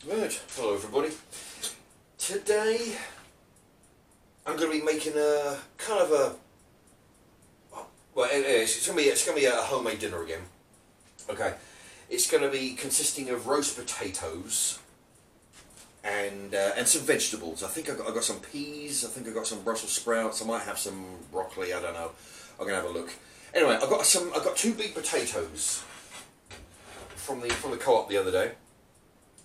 Right, hello everybody. Today I'm going to be making a kind of a, well, it's going to be a homemade dinner again. Okay, it's going to be consisting of roast potatoes and some vegetables. I think I got some peas. I think I got some Brussels sprouts. I might have some broccoli. I don't know. I'm going to have a look. Anyway, I got two big potatoes from the co-op the other day.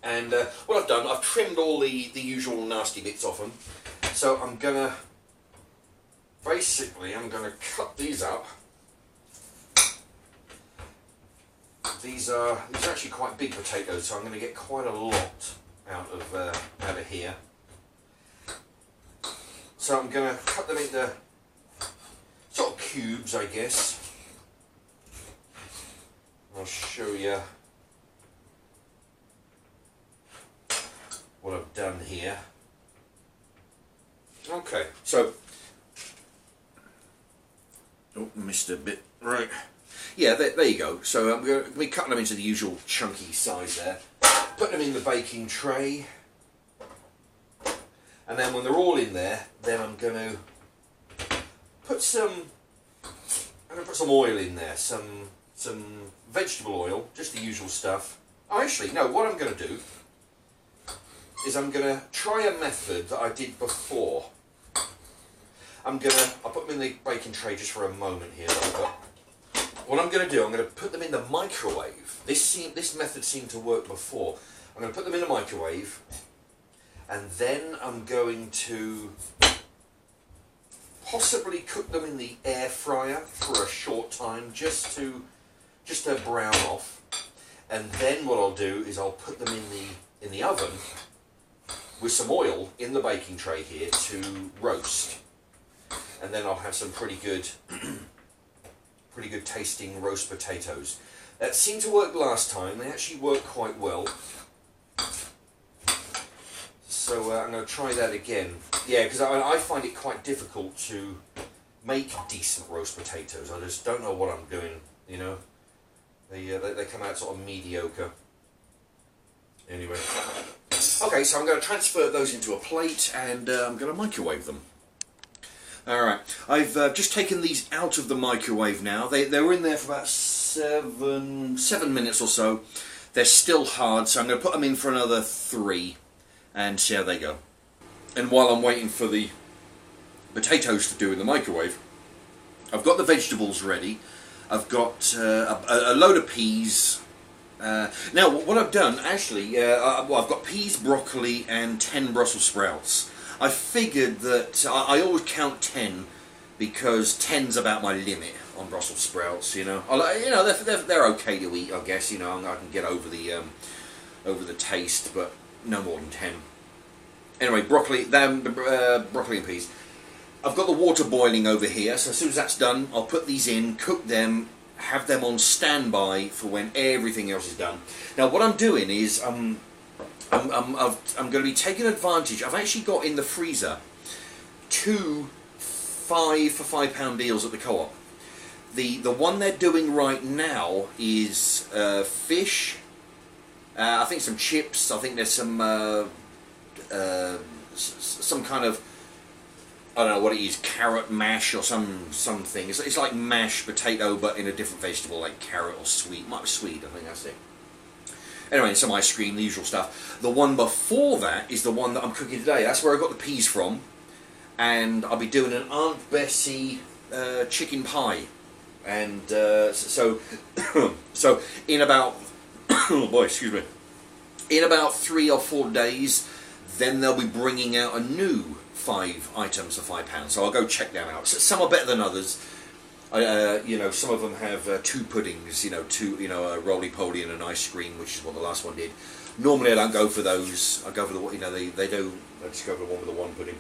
And what I've done, I've trimmed all the usual nasty bits off them. So I'm gonna cut these up. These are actually quite big potatoes, so I'm going to get quite a lot out of here. So I'm going to cut them into sort of cubes, I guess. I'll show you what I've done here. Okay, so missed a bit. Right, yeah, there you go. So I'm going to be cutting them into the usual chunky size there, putting them in the baking tray, and then when they're all in there, then I'm going to put some oil in there, some vegetable oil, just the usual stuff. Oh, actually, no. What I'm going to do is I'm going to try a method that I did before. I'll put them in the baking tray just for a moment here. What I'm going to do, I'm going to put them in the microwave. This method seemed to work before. I'm going to put them in the microwave, and then I'm going to possibly cook them in the air fryer for a short time, just to brown off. And then what I'll do is I'll put them in the oven with some oil in the baking tray here to roast, and then I'll have some pretty good tasting roast potatoes. That seemed to work last time. They actually worked quite well, so I'm going to try that again. Yeah, because I find it quite difficult to make decent roast potatoes. I just don't know what I'm doing, you know. They come out sort of mediocre. Anyway. Okay, so I'm going to transfer those into a plate, and I'm going to microwave them. Alright, I've just taken these out of the microwave now. They were in there for about seven minutes or so. They're still hard, so I'm going to put them in for another 3 and see how they go. And while I'm waiting for the potatoes to do in the microwave, I've got the vegetables ready. I've got a load of peas. Now, what I've done, actually, I've got peas, broccoli, and 10 Brussels sprouts. I figured that I always count 10 because 10's about my limit on Brussels sprouts. You know, they're okay to eat, I guess. You know, I can get over the taste, but no more than 10. Anyway, broccoli and peas. I've got the water boiling over here, so as soon as that's done, I'll put these in, cook them, have them on standby for when everything else is done. Now, what I'm doing is I'm going to be taking advantage. I've actually got in the freezer 2 5 for £5 deals at the co-op. The one they're doing right now is fish. I think some chips. I think there's some kind of, I don't know what it is, carrot mash or something. It's like mashed potato, but in a different vegetable, like carrot or sweet. Might be sweet, I think that's it. Anyway, some ice cream, the usual stuff. The one before that is the one that I'm cooking today. That's where I got the peas from. And I'll be doing an Aunt Bessie chicken pie. And so in about, oh boy, excuse me. In about 3 or 4 days, then they'll be bringing out a new 5 items for £5. So I'll go check them out. Some are better than others. Some of them have 2 puddings, a roly-poly and an ice cream, which is what the last one did. Normally I don't go for those. I go for the, they do. I just go for the one with the 1 pudding.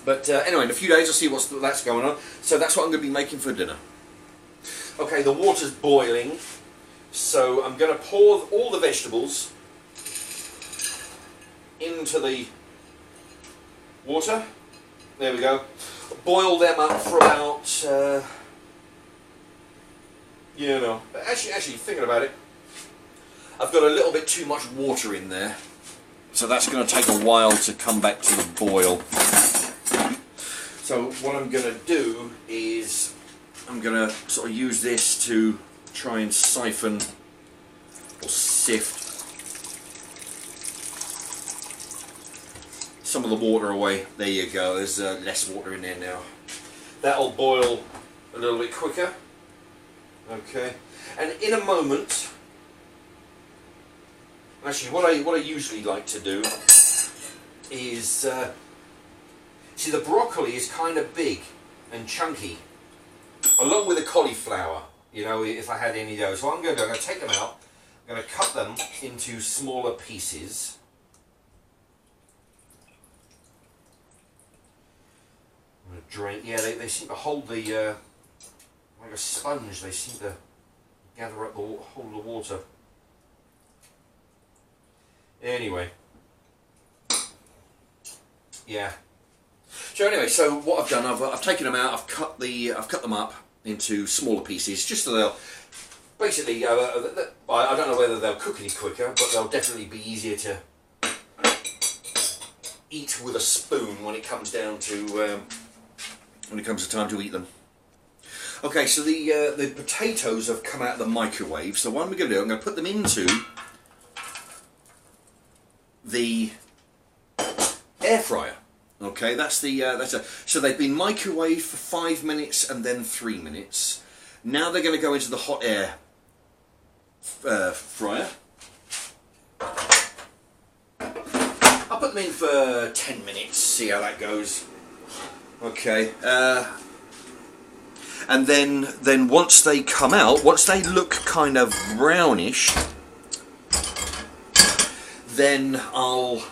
But anyway, in a few days I'll see that's going on. So that's what I'm going to be making for dinner. Okay, the water's boiling, so I'm going to pour all the vegetables into the water. There we go. Boil them up for about, actually thinking about it, I've got a little bit too much water in there. So that's going to take a while to come back to the boil. So what I'm going to do is I'm going to sort of use this to try and siphon or sift some of the water away. There you go, there's less water in there now. That'll boil a little bit quicker. Okay, and in a moment, actually what I usually like to do is, see, the broccoli is kind of big and chunky, along with the cauliflower, you know, if I had any of those. So what I'm going to do, I'm going to take them out, I'm going to cut them into smaller pieces. I'm going to drain, yeah, they seem to hold the, like a sponge, they seem to gather up the hold the water. Anyway, yeah. So anyway, so what I've done, I've taken them out, I've cut them up into smaller pieces, just so they'll basically, I don't know whether they'll cook any quicker, but they'll definitely be easier to eat with a spoon when it comes down to when it comes to time to eat them. Okay, so the potatoes have come out of the microwave. So what I'm going to do, I'm going to put them into the air fryer. Okay, so they've been microwaved for 5 minutes and then 3 minutes. Now they're going to go into the hot air fryer. I'll put them in for 10 minutes, see how that goes. Okay, and then once they come out, once they look kind of brownish, then I'll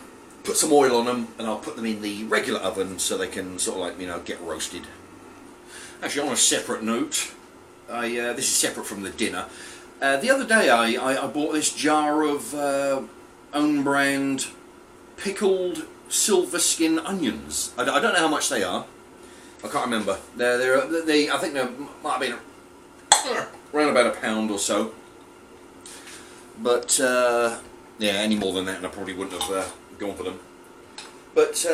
put some oil on them and I'll put them in the regular oven so they can sort of like, you know, get roasted. Actually, on a separate note, this is separate from the dinner. The other day I bought this jar of own brand pickled silver skin onions. I don't know how much they are. I can't remember. I think there might have been around about £1 or so. But yeah, any more than that, and I probably wouldn't have gone for them. But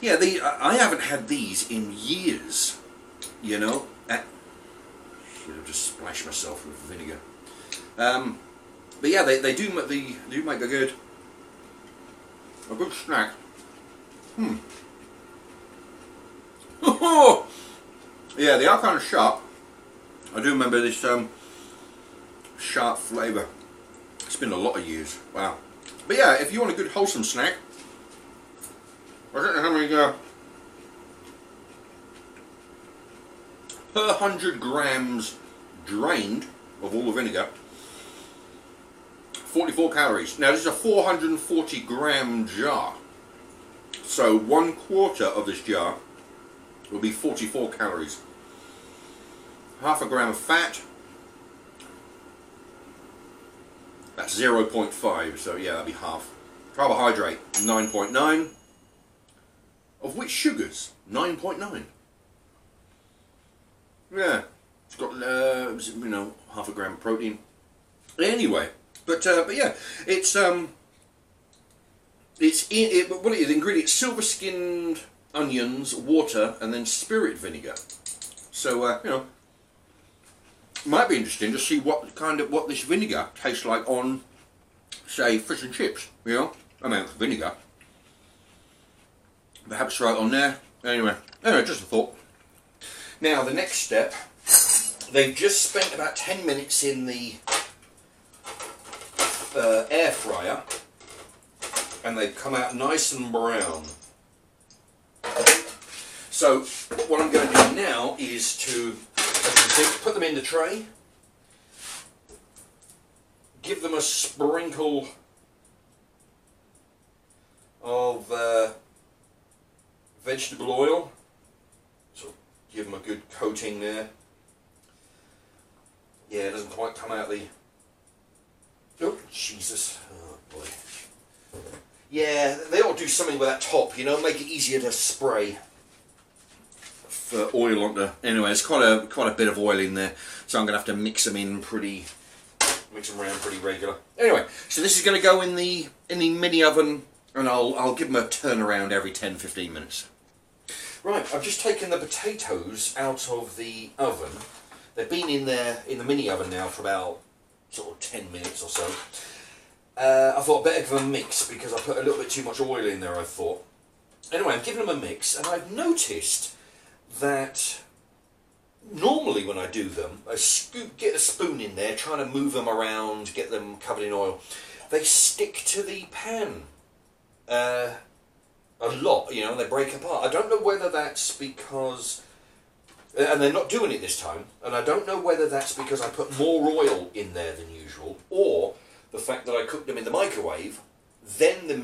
yeah, I haven't had these in years. You know, should have just splashed myself with vinegar. But yeah, they do make a good snack. Yeah, they are kind of sharp. I do remember this sharp flavour. It's been a lot of years. Wow. But yeah, if you want a good wholesome snack, I don't know how many per 100 grams drained of all the vinegar, 44 calories. Now this is a 440 gram jar, so 1/4 of this jar will be 44 calories. Half a gram of fat, that's 0.5, so yeah, that'd be half. Carbohydrate, 9.9, of which sugars, 9.9. Yeah, it's got, you know, half a gram of protein. Anyway, but yeah, it's what it is, the ingredients: silver skinned onions, water, and then spirit vinegar. So you know, might be interesting to see what this vinegar tastes like on, say, fish and chips. You know, amount of vinegar. Perhaps right on there. Anyway, just a thought. Now the next step, they've just spent about 10 minutes in the air fryer, and they've come out nice and brown. So what I'm going to do now is to put them in the tray, give them a sprinkle of vegetable oil, so give them a good coating there. Yeah, it doesn't quite come out the... Oh, Jesus. Oh, boy. Yeah, they ought to do something with that top, you know, make it easier to spray for oil onto. Anyway, there's quite a bit of oil in there, so I'm going to have to mix them in pretty Mix them around pretty regular. Anyway, so this is going to go in the mini oven, and I'll give them a turn around every 10-15 minutes. Right, I've just taken the potatoes out of the oven. They've been in there in the mini oven now for about sort of 10 minutes or so. I thought I'd better give them a mix because I put a little bit too much oil in there, I thought. Anyway, I'm giving them a mix, and I've noticed that normally when I do them, I get a spoon in there, trying to move them around, get them covered in oil. They stick to the pan a lot, you know, and they break apart. I don't know whether that's because, and they're not doing it this time, and I don't know whether that's because I put more oil in there than usual, or the fact that I cooked them in the microwave, then the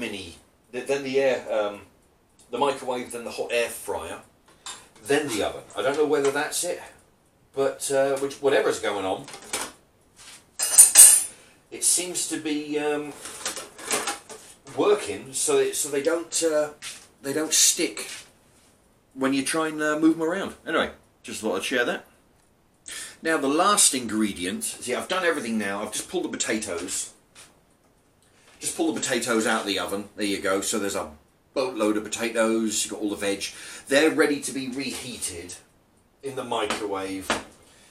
microwave, then the hot air fryer, then the oven. I don't know whether that's it, but whatever's going on, it seems to be working, so they don't stick when you try and move them around. Anyway, just thought I'd share that. Now the last ingredient. See, I've done everything now. I've just pulled the potatoes. Just pull the potatoes out of the oven. There you go. So there's a boatload of potatoes. You've got all the veg. They're ready to be reheated in the microwave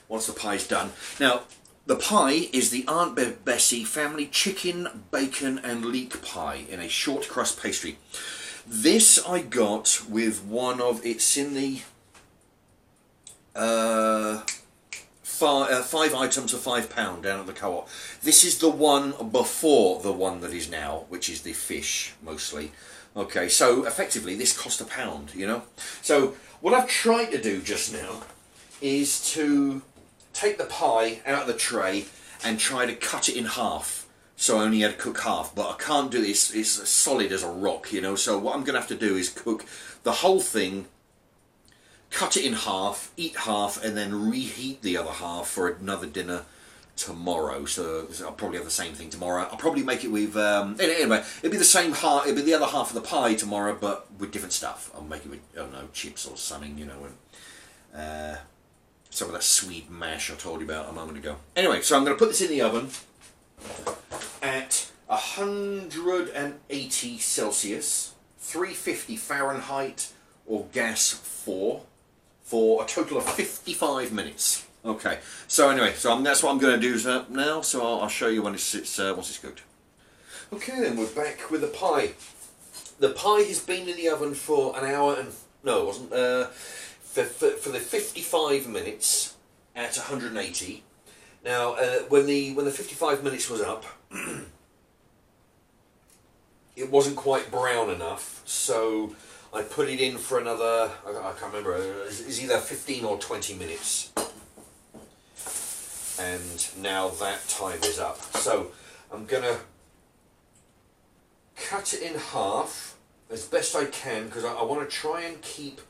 once the pie's done. Now, the pie is the Aunt Bessie family chicken, bacon and leek pie in a short crust pastry. This I got with one of, it's in the 5 items for £5 down at the Co-op. This is the one before the one that is now, which is the fish mostly. Okay, so effectively this cost £1, you know. So what I've tried to do just now is to take the pie out of the tray and try to cut it in half. So I only had to cook half, but I can't do this. It's as solid as a rock, you know. So what I'm going to have to do is cook the whole thing, cut it in half, eat half, and then reheat the other half for another dinner tomorrow. So I'll probably have the same thing tomorrow. I'll probably make it with anyway, it'll be the same half, it'll be the other half of the pie tomorrow, but with different stuff. I'll make it with, I don't know, chips or something, you know, and some of that sweet mash I told you about a moment ago. Anyway, so I'm going to put this in the oven at 180 Celsius, 350 Fahrenheit, or gas 4, for a total of 55 minutes. Okay, so anyway, so that's what I'm going to do now, so I'll show you when once it's cooked. Okay, then we're back with the pie. The pie has been in the oven for an hour and, no it wasn't, for the 55 minutes at 180. Now, when the 55 minutes was up, it wasn't quite brown enough, so I put it in for another, I can't remember, it's either 15 or 20 minutes. And now that time is up. So I'm going to cut it in half as best I can, because I want to try and keep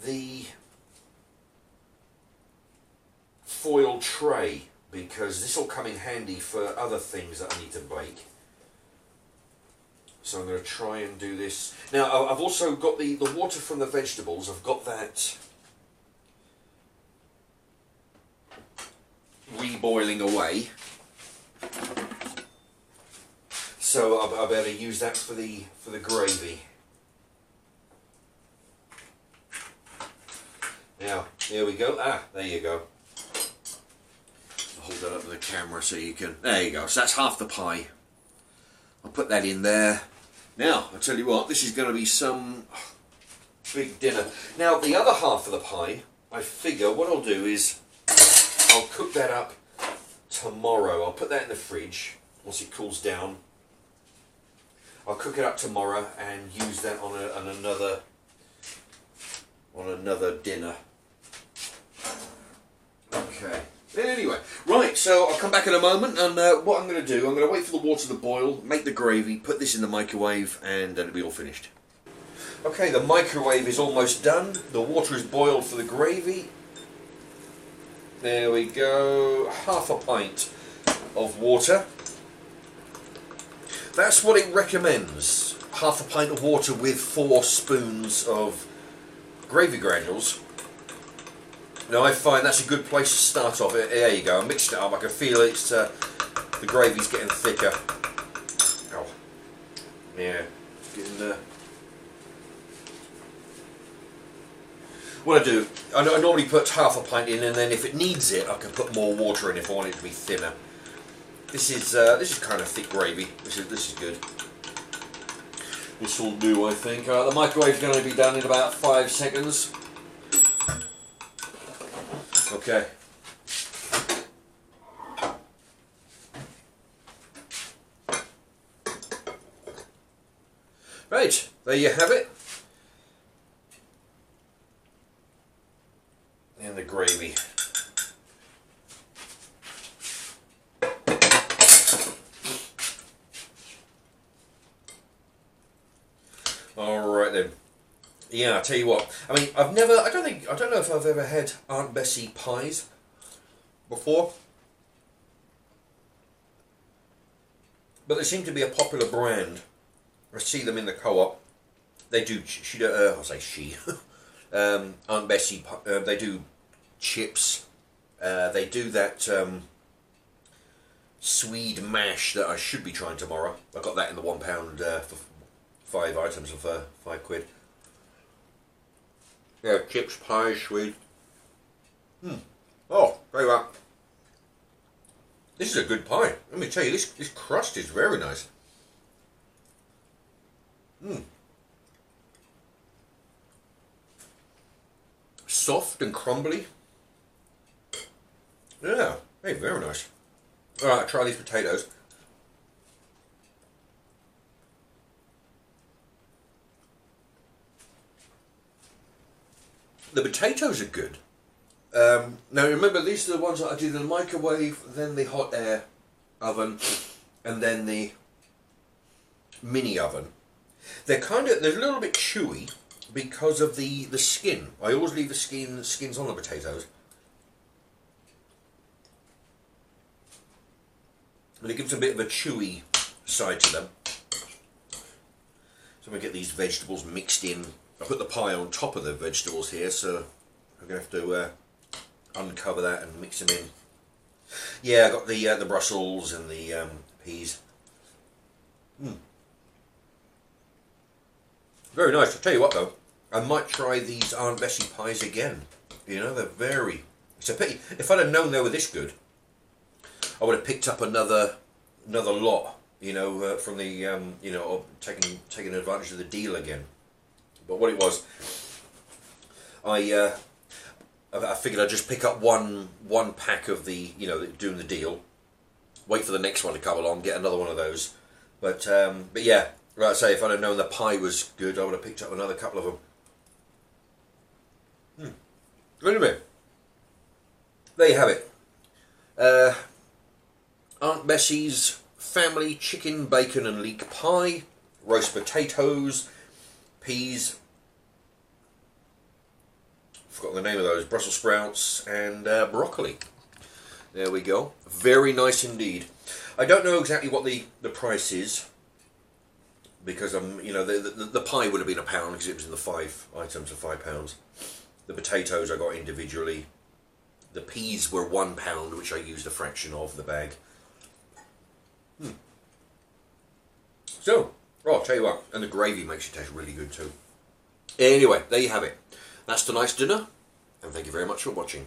the foil tray, because this will come in handy for other things that I need to bake. So I'm going to try and do this. Now I've also got the water from the vegetables. I've got that reboiling away. So I'll be able to use that for the gravy. Now, here we go. Ah, there you go. I'll hold that up to the camera so you can... There you go. So that's half the pie. I'll put that in there. Now, I'll tell you what, this is going to be some big dinner. Now, the other half of the pie, I figure what I'll do is I'll cook that up tomorrow. I'll put that in the fridge once it cools down. I'll cook it up tomorrow and use that on another dinner. Okay. Anyway, right, so I'll come back in a moment, and what I'm going to do, I'm going to wait for the water to boil, make the gravy, put this in the microwave, and then it'll be all finished. Okay, the microwave is almost done. The water is boiled for the gravy. There we go, half a pint of water. That's what it recommends. Half a pint of water with 4 spoons of gravy granules. Now I find that's a good place to start off. There you go, I mixed it up, I can feel it's The gravy's getting thicker. Oh, yeah, it's getting there. What I do, I normally put half a pint in, and then if it needs it, I can put more water in if I want it to be thinner. This is kind of thick gravy. This is good. This will do, I think. The microwave's going to be done in about 5 seconds. Okay. Right, there you have it. And the gravy. Alright then. Yeah, I'll tell you what. I mean, I don't know if I've ever had Aunt Bessie pies before. But they seem to be a popular brand. I see them in the co-op. They do, I'll say she. Aunt Bessie, they do chips. They do that Swede mash that I should be trying tomorrow. I got that in the £1 for 5 items of £5. Yeah, chips, pies, Swede. Oh, very well. This is a good pie. Let me tell you, this crust is very nice. Soft and crumbly. Yeah, hey, very nice. Alright, try these potatoes. The potatoes are good. Now remember, these are the ones that I did in the microwave, then the hot air oven, and then the mini oven. They're a little bit chewy because of the skin. I always leave the skins on the potatoes. And it gives a bit of a chewy side to them. So I'm going to get these vegetables mixed in. I put the pie on top of the vegetables here, so I'm going to have to uncover that and mix them in. Yeah, I got the Brussels and the peas. Very nice. I'll tell you what though, I might try these Aunt Bessie pies again. You know, they're very... It's a pity. If I'd have known they were this good, I would have picked up another lot. You know, from the you know, taking advantage of the deal again. But what it was, I figured I'd just pick up one pack of the, you know, doing the deal, wait for the next one to come along, get another one of those. But yeah, like I say, if I'd have known the pie was good, I would have picked up another couple of them. Anyway, there you have it. Aunt Bessie's family chicken, bacon and leek pie, roast potatoes, peas, forgot the name of those, Brussels sprouts and broccoli. There we go. Very nice indeed. I don't know exactly what the price is, because you know, the pie would have been £1 because it was in the 5 items of £5. The potatoes I got individually. The peas were £1, which I used a fraction of the bag. So, I'll tell you what, and the gravy makes it taste really good too. Anyway, there you have it. That's tonight's dinner, and thank you very much for watching.